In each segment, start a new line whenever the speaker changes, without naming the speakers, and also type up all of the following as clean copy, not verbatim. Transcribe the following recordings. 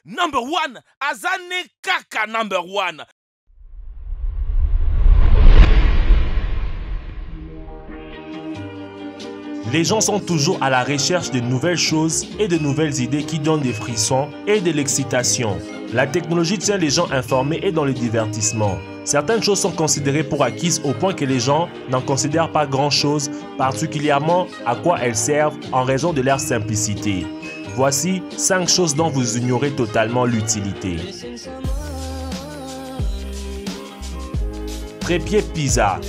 Number one, Azane Kaka number one.
Les gens sont toujours à la recherche de nouvelles choses et de nouvelles idées qui donnent des frissons et de l'excitation. La technologie tient les gens informés et dans le divertissement. Certaines choses sont considérées pour acquises au point que les gens n'en considèrent pas grand-chose, particulièrement à quoi elles servent en raison de leur simplicité. Voici 5 choses dont vous ignorez totalement l'utilité. Trépied pizza.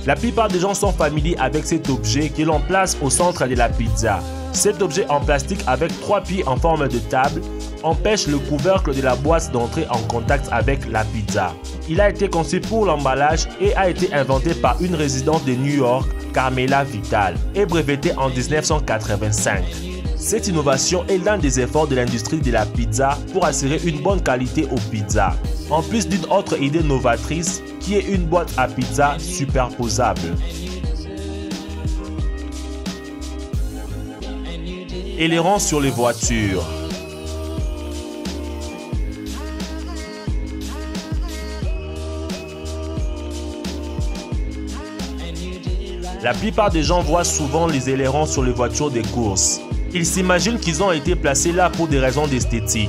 La plupart des gens sont familiers avec cet objet que l'on place au centre de la pizza. Cet objet en plastique avec 3 pieds en forme de table empêche le couvercle de la boîte d'entrer en contact avec la pizza. Il a été conçu pour l'emballage et a été inventé par une résidente de New York, Carmela Vital, et breveté en 1985. Cette innovation est l'un des efforts de l'industrie de la pizza pour assurer une bonne qualité aux pizzas. En plus d'une autre idée novatrice qui est une boîte à pizza superposable. Ailerons sur les voitures. La plupart des gens voient souvent les ailerons sur les voitures des courses. Ils s'imaginent qu'ils ont été placés là pour des raisons d'esthétique.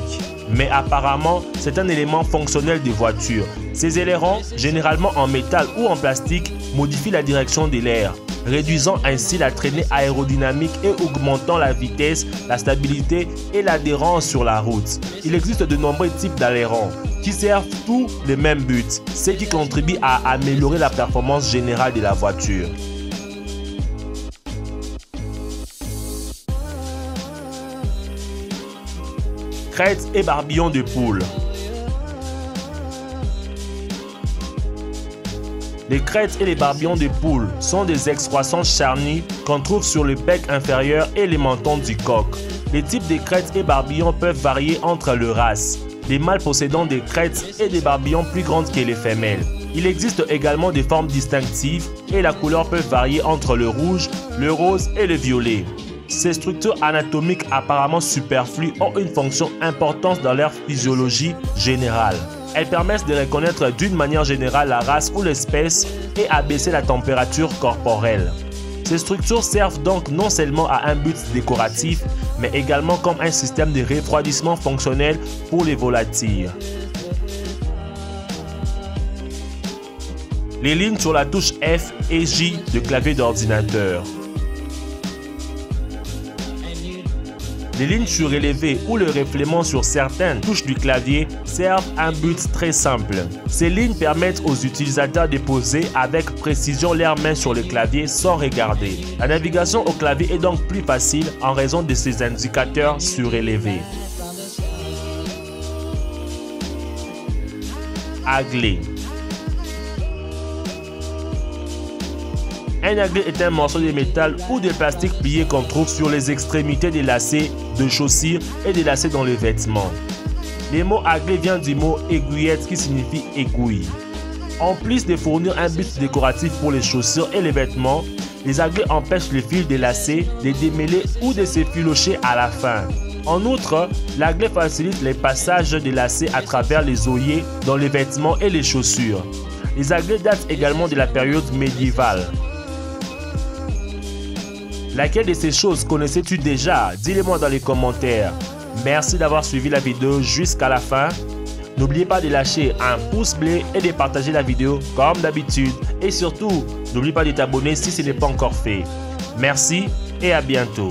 Mais apparemment, c'est un élément fonctionnel des voitures. Ces ailerons, généralement en métal ou en plastique, modifient la direction de l'air, réduisant ainsi la traînée aérodynamique et augmentant la vitesse, la stabilité et l'adhérence sur la route. Il existe de nombreux types d'ailerons qui servent tous le même but, ce qui contribue à améliorer la performance générale de la voiture. Crête et barbillon de poule. Les crêtes et les barbillons de poule sont des excroissances charnues qu'on trouve sur le bec inférieur et les mentons du coq. Les types de crêtes et barbillons peuvent varier entre les races, les mâles possédant des crêtes et des barbillons plus grandes que les femelles. Il existe également des formes distinctives et la couleur peut varier entre le rouge, le rose et le violet. Ces structures anatomiques apparemment superflues ont une fonction importante dans leur physiologie générale. Elles permettent de reconnaître d'une manière générale la race ou l'espèce et abaisser la température corporelle. Ces structures servent donc non seulement à un but décoratif, mais également comme un système de refroidissement fonctionnel pour les volatiles. Les lignes sur la touche F et J de clavier d'ordinateur. Les lignes surélevées ou le reflément sur certaines touches du clavier servent un but très simple. Ces lignes permettent aux utilisateurs de poser avec précision leurs mains sur le clavier sans regarder. La navigation au clavier est donc plus facile en raison de ces indicateurs surélevés. Aglet. Un aglet est un morceau de métal ou de plastique plié qu'on trouve sur les extrémités des lacets de chaussures et des lacets dans les vêtements. Le mot aglet vient du mot aiguillette qui signifie aiguille. En plus de fournir un but décoratif pour les chaussures et les vêtements, les aglets empêchent le fil des lacets de démêler ou de s'effilocher à la fin. En outre, l'aglet facilite le passage des lacets à travers les œillets dans les vêtements et les chaussures. Les aglets datent également de la période médiévale. Laquelle de ces choses connaissais-tu déjà? Dis-le-moi dans les commentaires. Merci d'avoir suivi la vidéo jusqu'à la fin. N'oubliez pas de lâcher un pouce bleu et de partager la vidéo comme d'habitude. Et surtout, n'oublie pas de t'abonner si ce n'est pas encore fait. Merci et à bientôt.